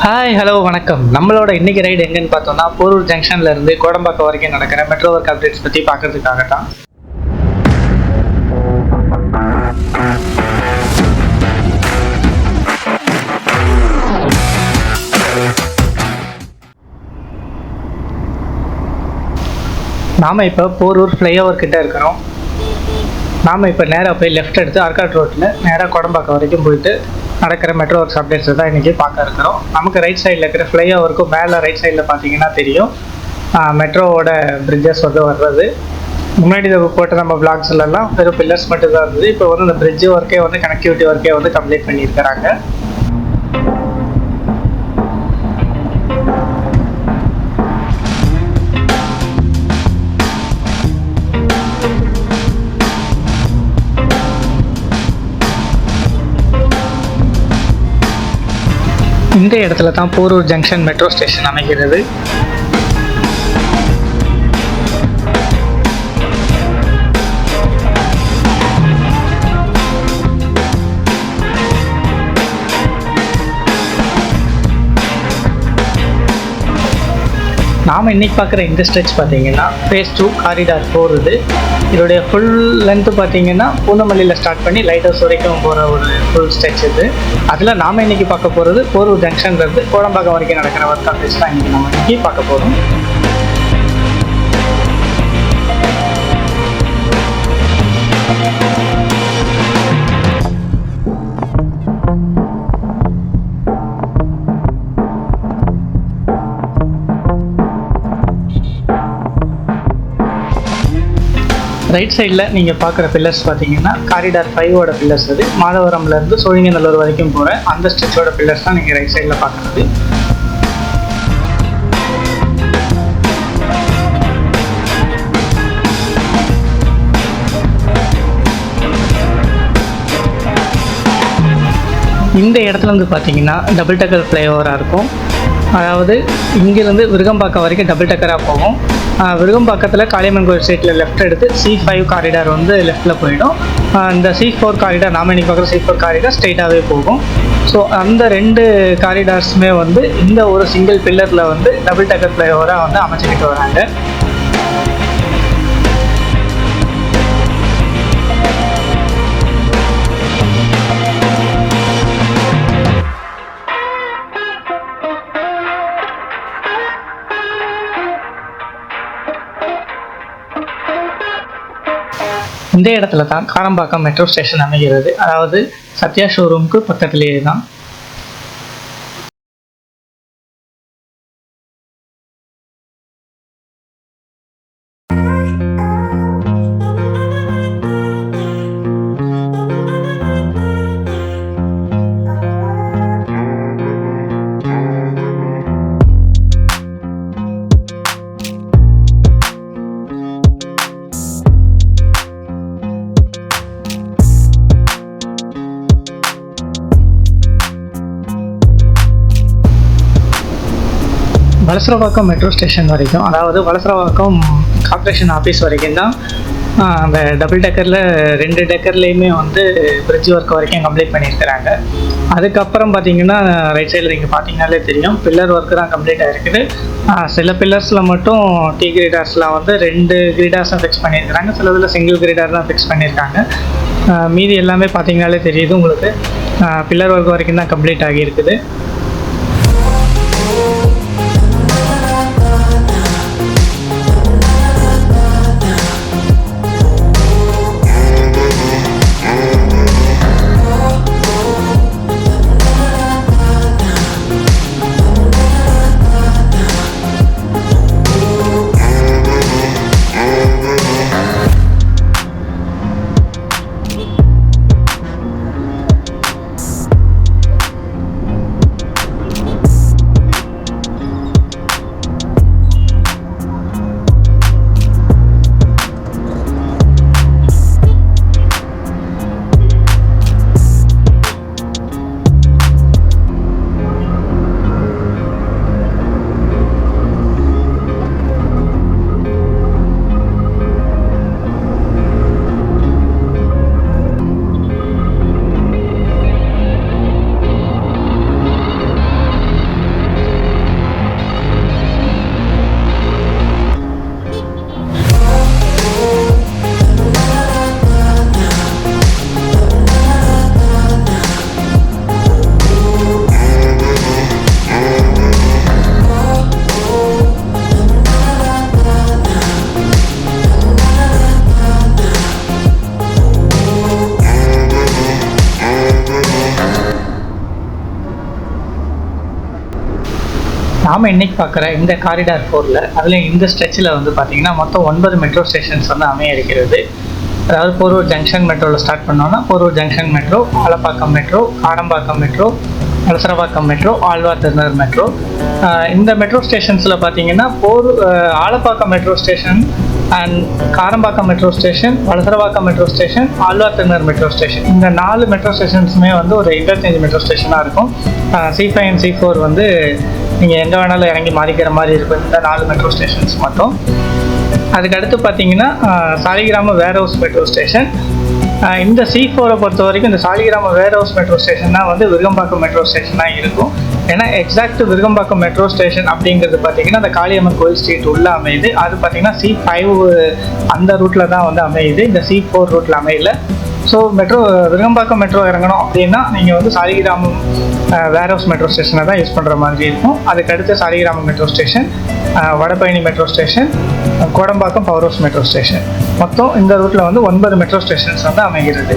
Hi hello வணக்கம். நம்மளோட இன்னைக்கு ரைடு எங்கன்னு பார்த்தோம்னா போரூர் ஜங்ஷன்ல இருந்து கோடம்பாக்கம் வரைக்கும் நடக்கிற மெட்ரோ ஒர்க் அப்டேட்ஸ் பற்றி பார்க்கறதுக்காக தான். நாம் இப்போ போரூர் ஃப்ளைஓவர் கிட்ட இருக்கிறோம். நாம் இப்போ நேராக போய் லெஃப்ட் எடுத்து ஆர்காட் ரோட்டில் நேராக கோடம்பாக்கம் வரைக்கும் போயிட்டு நடக்கிற மெட்ரோ ஒர்க்ஸ் அப்டேட்ஸை தான் இன்றைக்கி பார்க்க இருக்கிறோம். நமக்கு ரைட் சைடில் இருக்கிற ஃப்ளைஓவருக்கும் மேலே ரைட் சைடில் பார்த்தீங்கன்னா தெரியும் மெட்ரோவோட பிரிட்ஜஸ் வந்து வர்றது. முன்னாடி போட்ட நம்ம பிளாக்ஸ்லாம் வெறும் பில்லர்ஸ் மட்டும் தான் இருந்தது. இப்போ வந்து இந்த பிரிட்ஜ் ஒர்க்கே வந்து கனெக்டிவிட்டி ஒர்க்கே வந்து கம்ப்ளீட் பண்ணியிருக்கிறாங்க. இந்த இடத்துல தான் போரூர் ஜங்ஷன் மெட்ரோ ஸ்டேஷன் அமைகிறது. நாம் இன்றைக்கி பார்க்குற இந்த ஸ்ட்ரெச் பார்த்தீங்கன்னா ஃபேஸ் 2 காரிடார் 4 இது. இதோடைய ஃபுல் லென்த்து பார்த்தீங்கன்னா பூந்தமல்லியில் ஸ்டார்ட் பண்ணி லைட் ஹவுஸ் வரைக்கும் போகிற ஒரு ஃபுல் ஸ்ட்ரெச் இது. அதில் நாம் இன்றைக்கி பார்க்க போகிறது போரூர் ஜங்ஷன்லேருந்து கோடம்பாக்கம் வரைக்கும் நடக்கிற ஒர்க் அப்டேட்ஸ் தான் இன்றைக்கி நம்ம இன்றைக்கி பார்க்க போகிறோம். ரைட் சைடில் நீங்கள் பார்க்குற பில்லர்ஸ் பார்த்தீங்கன்னா காரிடார் 5ஓட பில்லர்ஸ். அது மாதவரம்லேருந்து சோழிங்கநல்லூர் வரைக்கும் போகிற அந்த ஸ்ட்ரெச்சோட பில்லர்ஸ் தான் நீங்கள் ரைட் சைடில் பார்க்குறது. இந்த இடத்துல வந்து பார்த்தீங்கன்னா டபுள் டக்கர் ஃப்ளைஓவராக இருக்கும். அதாவது இங்கேருந்து விருகம்பாக்கம் வரைக்கும் டபுள் டக்கராக போகும். விருகம்பாக்கத்தில் காளியம்மன் கோயில் ஸ்ட்ரீட்டில் லெஃப்ட் எடுத்து C5 காரிடார் வந்து லெஃப்ட்டில் போயிடும். இந்த C4 காரிடார் நாம் இன்னைக்கு பார்க்குற C4 காரிடார் ஸ்ட்ரெயிட்டாகவே போகும். ஸோ அந்த ரெண்டு காரிடார்ஸுமே வந்து இந்த ஒரு சிங்கிள் பில்லரில் வந்து டபுள் டக்கர் ஃப்ளைஓவராக வந்து அமைச்சிக்கிட்டு வராங்க. இந்த இடத்துல தான் காரம்பாக்கம் மெட்ரோ ஸ்டேஷன் அமைகிறது. அதாவது சத்யா ஷோரூமுக்கு பக்கத்துலேயே தான். வலசரவாக்கம் மெட்ரோ ஸ்டேஷன் வரைக்கும், அதாவது வலசரவாக்கம் கார்ப்பரேஷன் ஆஃபீஸ் வரைக்கும் தான் அந்த டபுள் டக்கரில் 2 டக்கர்லேயுமே வந்து பிரிட்ஜ் ஒர்க் வரைக்கும் கம்ப்ளீட் பண்ணியிருக்கிறாங்க. அதுக்கப்புறம் பார்த்தீங்கன்னா ரைட் சைடில் நீங்கள் பார்த்தீங்கன்னாலே தெரியும் பில்லர் ஒர்க்கு தான் கம்ப்ளீட் ஆகிருக்குது. சில பில்லர்ஸில் மட்டும் T கிரீடார்ஸ்லாம் வந்து 2 கிரீடார்ஸும் ஃபிக்ஸ் பண்ணியிருக்கிறாங்க. சில இதில் சிங்கிள் கிரீடார் தான் ஃபிக்ஸ் பண்ணியிருக்காங்க. மீதி எல்லாமே பார்த்தீங்கன்னாலே தெரியுது உங்களுக்கு பில்லர் ஒர்க் வரைக்கும் தான் கம்ப்ளீட் ஆகியிருக்குது. நாம் இன்னைக்கு பார்க்குற இந்த காரிடார் 4ல் அதில் இந்த ஸ்ட்ரெச்சில் வந்து பார்த்திங்கன்னா மொத்தம் 9 மெட்ரோ ஸ்டேஷன்ஸ் வந்து அமைய இருக்கிறது. அதாவது போரூர் ஜங்ஷன் மெட்ரோவில் ஸ்டார்ட் பண்ணோன்னா Porur junction metro, Alappakkam metro, Arambakkam metro, Valasaravakkam metro, Alwar Thirunagar metro. இந்த மெட்ரோ ஸ்டேஷன்ஸில் பார்த்தீங்கன்னா Alappakkam metro station and Karambakkam metro station, Valasaravakkam metro station, Alwar Thirunagar metro station, இந்த 4 மெட்ரோ ஸ்டேஷன்ஸுமே வந்து ஒரு இன்டர்சேஞ்ச் மெட்ரோ ஸ்டேஷனாக இருக்கும். C5 அண்ட் C4 வந்து நீங்கள் எங்கே வேணாலும் இறங்கி மாறிக்கிற மாதிரி இருக்கும் இந்த 4 மெட்ரோ ஸ்டேஷன்ஸ் மட்டும். அதுக்கடுத்து பார்த்தீங்கன்னா சாலிகிராம வேர் ஹவுஸ் மெட்ரோ ஸ்டேஷன். இந்த C4 பொறுத்த வரைக்கும் இந்த சாலிகிராம வேர் ஹவுஸ் மெட்ரோ ஸ்டேஷன் தான் வந்து விருகம்பாக்கம் மெட்ரோ ஸ்டேஷனாக இருக்கும். ஏன்னா எக்ஸாக்ட் விருகம்பாக்கம் மெட்ரோ ஸ்டேஷன் அப்படிங்கிறது பார்த்தீங்கன்னா அந்த காளியம்மன் கோயில் ஸ்ட்ரீட் உள்ளே அமையுது. அது பார்த்தீங்கன்னா C5 அந்த ரூட்டில் தான் வந்து அமையுது, இந்த C4 ரூட்டில் அமையல. ஸோ விருகம்பாக்கம் மெட்ரோ இறங்கணும் அப்படின்னா நீங்கள் வந்து சாலிகிராமம் வேர் ஹவுஸ் மெட்ரோ ஸ்டேஷனை தான் யூஸ் பண்ணுற மாதிரி இருக்கும். அதுக்கடுத்து Saligramam metro station, Vadapalani metro station, Kodambakkam power house metro station, மொத்தம் இந்த ரூட்டில் வந்து 9 மெட்ரோ ஸ்டேஷன்ஸ் வந்து அமைகிறது.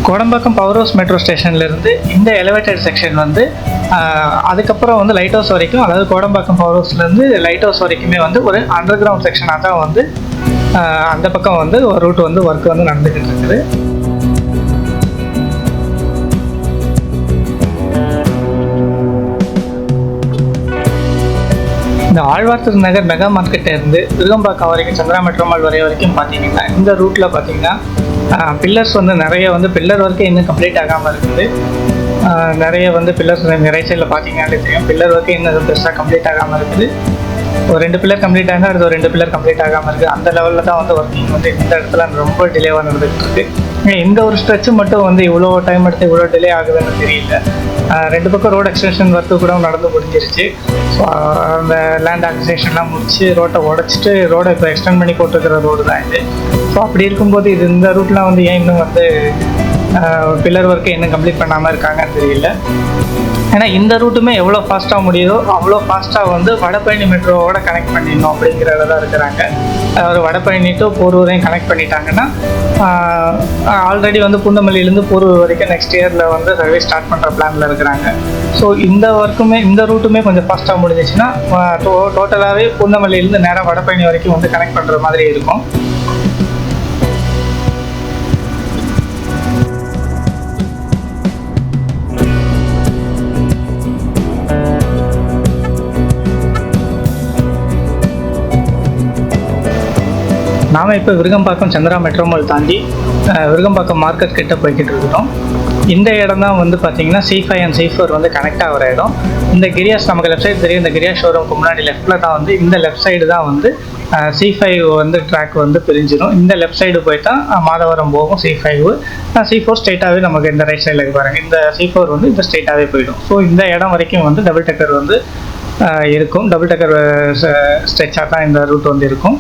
கோடம்பாக்கம் பவர் ஹவுஸ் மெட்ரோ ஸ்டேஷன்லேருந்து இந்த எலிவேட்டட் செக்ஷன் வந்து அதுக்கப்புறம் வந்து லைட் ஹவுஸ் வரைக்கும், அதாவது கோடம்பாக்கம் பவர் ஹவுஸ்லேருந்து லைட் ஹவுஸ் வரைக்குமே வந்து ஒரு அண்டர் கிரவுண்ட் செக்ஷனாக தான் வந்து அந்த பக்கம் வந்து ஒரு ரூட் வந்து ஒர்க் வந்து நடந்துக்கிட்டு இருக்குது. இந்த ஆழ்வார் திருநகர் மெகா மார்க்கெட்டிலேருந்து விருகம்பாக்கம் வரைக்கும் சந்திரா மெட்ரோ மால் வரைக்கும் பார்த்தீங்கன்னா இந்த ரூட்டில் பார்த்தீங்கன்னா பில்லர்ஸ் வந்து நிறைய வந்து பில்லர் ஒர்க்கு இன்னும் கம்ப்ளீட் ஆகாமல் இருக்குது. நிறைய வந்து பில்லர்ஸ் நிறைய சைடில் பார்த்தீங்கன்னாலே தெரியும் பில்லர் ஒர்க்கு இன்னும் பெருசாக கம்ப்ளீட் ஆகாமல் இருக்குது. ஒரு 2 பில்லர் கம்ப்ளீட் ஆகுது, அடுத்து ஒரு 2 பில்லர் கம்ப்ளீட் ஆகாமல் இருக்குது. அந்த லெவலில் தான் வந்து ஒர்க்கிங் வந்து இந்த இடத்துல ரொம்ப டிலேவாக நடந்துகிட்டு இருக்குது. இந்த ஒரு ஸ்ட்ரெச்சு மட்டும் வந்து இவ்வளோ டைம் எடுத்து இவ்வளோ டிலே ஆகுதுன்னு தெரியல. 2 பக்கம் ரோடு எக்ஸ்டென்ஷன் ஒர்க்கு கூட நடந்து முடிஞ்சிருச்சு. ஸோ அந்த லேண்ட் அக்விசிஷன்லாம் முடிச்சு ரோட்டை உடச்சிட்டு ரோடை இப்போ எக்ஸ்டெண்ட் பண்ணி போட்டுருக்கிற ரோடு தான் இது. ஸோ அப்படி இருக்கும்போது இந்த ரூட்லாம் வந்து ஏன் இன்னும் வந்து பில்லர் ஒர்க்கை இன்னும் கம்ப்ளீட் பண்ணாமல் இருக்காங்கன்னு தெரியல. ஏன்னா இந்த ரூட்டுமே எவ்வளோ ஃபாஸ்ட்டாக முடியுதோ அவ்வளோ ஃபாஸ்ட்டாக வந்து வடபழனி மெட்ரோவோட கனெக்ட் பண்ணிடணும் அப்படிங்கிறத தான் இருக்கிறாங்க. ஒரு வடபழனி டு போரூரையும் கனெக்ட் பண்ணிட்டாங்கன்னா ஆல்ரெடி வந்து பூந்தமல்லியிலேருந்து போரூர் வரைக்கும் நெக்ஸ்ட் இயரில் வந்து சர்வீஸ் ஸ்டார்ட் பண்ணுற பிளானில் இருக்கிறாங்க. ஸோ இந்த ரூட்டுமே கொஞ்சம் ஃபாஸ்ட்டாக முடிஞ்சிச்சுன்னா டோட்டலாகவே பூந்தமல்லியிலேருந்து நேராக வடபழனி வரைக்கும் வந்து கனெக்ட் பண்ணுற மாதிரி இருக்கும். நாம் இப்போ விருகம்பாக்கம் சந்திரா மெட்ரோ மால் தாண்டி விருகம்பாக்கம் மார்க்கெட் கிட்ட போய்கிட்டு இருக்கிறோம். இந்த இடம் தான் வந்து பார்த்தீங்கன்னா C5 அண்ட் C4 வந்து கனெக்ட் ஆகிற இடம். இந்த கிரியாஸ் நமக்கு லெஃப்ட் சைடு தெரியும். இந்த கிரியாஸ் ஷோரூமுக்கு முன்னாடி லெஃப்ட்டில் தான் வந்து இந்த லெஃப்ட் சைடு தான் வந்து C5 வந்து ட்ராக் வந்து பிரிஞ்சிடும். இந்த லெஃப்ட் சைடு போய்ட்டா மாதவரம் போகும் C5. C4 ஸ்ட்ரெயிட்டாகவே நமக்கு இந்த ரைட் சைடில் பாருங்கள். இந்த C4 வந்து இந்த ஸ்ட்ரெயிட்டாகவே போயிடும். ஸோ இந்த இடம் வரைக்கும் வந்து டபுள் டக்கர் வந்து இருக்கும். டபுள் டக்கர் ஸ்ட்ரெச்சாக தான் இந்த ரூட் வந்து இருக்கும்.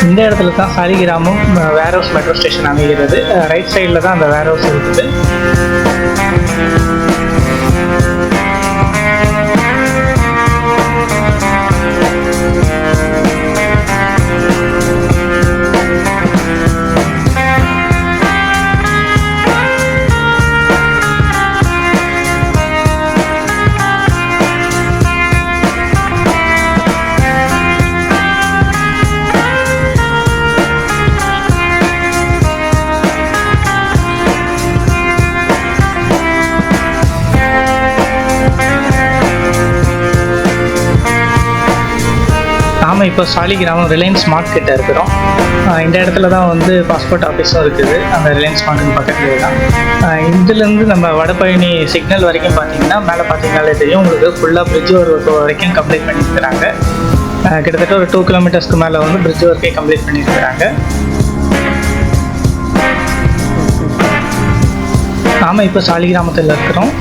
இந்த இடத்துல தான் சாலிகிராமம் வேர் ஹவுஸ் மெட்ரோ ஸ்டேஷன் அமைகிறது. ரைட் சைடில் தான் அந்த வேர் ஹவுஸ் இருக்குது. நாம் இப்போ சாலிகிராமம் ரிலையன்ஸ் மார்ட் கிட்ட இருக்கிறோம். இந்த இடத்துல தான் வந்து பாஸ்போர்ட் ஆஃபீஸும் இருக்குது. அந்த ரிலையன்ஸ் மார்ட்டுக்கு பக்கத்துலேயே தான். இதுலேருந்து நம்ம வடபழனி சிக்னல் வரைக்கும் பார்த்தீங்கன்னா மேலே பார்த்தீங்கன்னாலே தெரியும் உங்களுக்கு ஃபுல்லாக பிரிட்ஜ் ஒர்க் வரைக்கும் கம்ப்ளீட் பண்ணியிருக்கிறாங்க. கிட்டத்தட்ட ஒரு 2 கிலோமீட்டர்ஸ்க்கு மேலே வந்து பிரிட்ஜ் ஒர்க்கே கம்ப்ளீட் பண்ணியிருக்கிறாங்க. நாம் இப்போ சாலிகிராமத்தில் இருக்கிறோம்.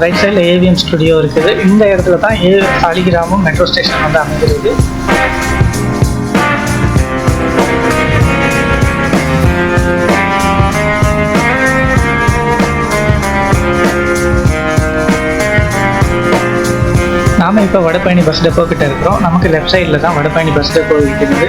ரைட் சைடில் ஏவிஎம் ஸ்டுடியோ இருக்குது. இந்த இடத்துல தான் சாலிகிராமம் மெட்ரோ ஸ்டேஷன் வந்து அமைகிறது. நாம் இப்போ வடபழனி பஸ் டெப்போ கிட்ட இருக்கிறோம். நமக்கு லெஃப்ட் சைடில் தான் வடபழனி பஸ் டெப்போ இருக்கிறது.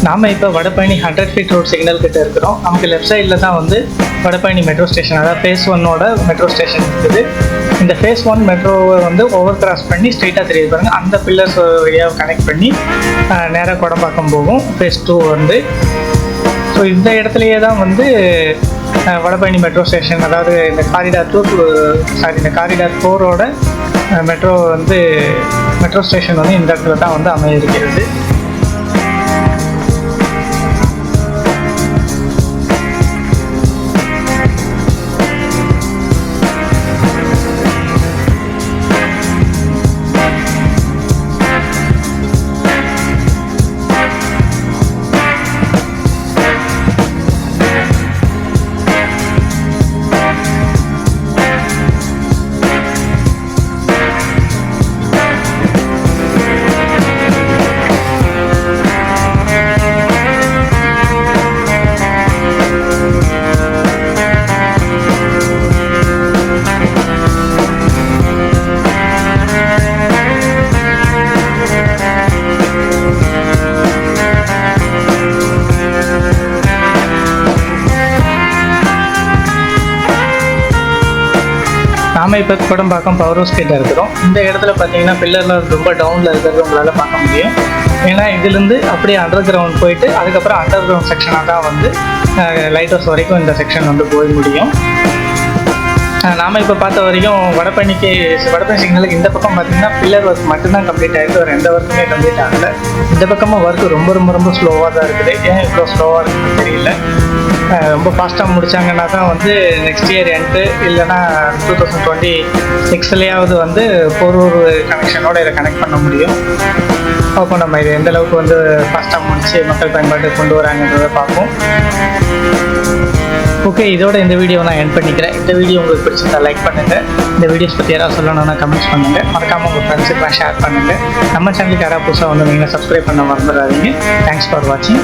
நாம் இப்போ வடபழனி 100 ஃபீட் ரோட் சிக்னல் கிட்ட இருக்கிறோம். நமக்கு லெஃப்ட் சைடில் தான் வந்து வடபழனி மெட்ரோ ஸ்டேஷன், அதாவது ஃபேஸ் 1ஓட மெட்ரோ ஸ்டேஷன் இருக்குது. இந்த ஃபேஸ் 1 மெட்ரோவை வந்து ஓவர் கிராஸ் பண்ணி ஸ்ட்ரெயிட்டாக தெரியுது பாருங்க, அந்த பில்லர்ஸ் வழியாக கனெக்ட் பண்ணி நேராக கொடம்பாக்கம் போகும். ஃபேஸ் 2 வந்து ஸோ இந்த இடத்துலையே தான் வந்து வடபழனி மெட்ரோ ஸ்டேஷன், அதாவது இந்த காரிடார் 2 இந்த காரிடார் 4ஓட மெட்ரோ ஸ்டேஷன் வந்து இந்த இடத்துல தான் வந்து அமையிருக்கிறது. நாம் இப்போ கொடம்பாக்கம் பவர் ஹவுஸ் கிட்ட இருக்கிறோம். இந்த இடத்துல பார்த்தீங்கன்னா பில்லரில் ரொம்ப டவுனில் இருக்கிறது உங்களால் பார்க்க முடியும். ஏன்னா இதுலேருந்து அப்படியே அண்டர் கிரவுண்ட் போயிட்டு அதுக்கப்புறம் அண்டர் கிரவுண்ட் செக்ஷனாக தான் வந்து லைட் ஹவுஸ் வரைக்கும் இந்த செக்ஷன் வந்து போய் முடியும். நாம் இப்போ பார்த்த வரைக்கும் வடபழனி சிக்னலுக்கு இந்த பக்கம் பார்த்தீங்கன்னா பில்லர் ஒர்க் மட்டும்தான் கம்ப்ளீட் ஆகிருக்கு, வேறு எந்த ஒர்க்குமே கம்ப்ளீட் ஆகலை. இந்த பக்கமாக ஒர்க்கு ரொம்ப ஸ்லோவாக தான் இருக்குது. ஏன் இவ்வளோ ஸ்லோவாக இருக்குன்னு தெரியல. ரொம்ப ஃபாஸ்ட்டாக முடித்தாங்கன்னா தான் வந்து நெக்ஸ்ட் இயர் எண்டு இல்லைன்னா 2026 வந்து போரூர் கனெக்ஷனோட இதை கனெக்ட் பண்ண முடியும். அப்போ நம்ம இது எந்த அளவுக்கு வந்து ஃபாஸ்ட்டாக முடித்து மக்கள் பயன்பாட்டு கொண்டு வராங்கன்றதை பார்ப்போம். ஓகே, இதோட இந்த வீடியோ நான் எண்ட் பண்ணிக்கிறேன். இந்த வீடியோ உங்களுக்கு பிடிச்சிருந்தா லைக் பண்ணுங்கள். இந்த வீடியோஸ் பற்றி யாராவது சொல்லணும்னா கமெண்ட்ஸ் பண்ணுங்கள். மறக்காமல் உங்கள் ஃப்ரெண்ட்ஸுக்கெலாம் ஷேர் பண்ணுங்கள். நம்ம சேனலுக்கு யாராவது புதுசாக வந்து நீங்கள் சப்ஸ்கிரைப் பண்ண மறந்துடாதீங்க. தேங்க்ஸ் ஃபார் வாட்சிங்.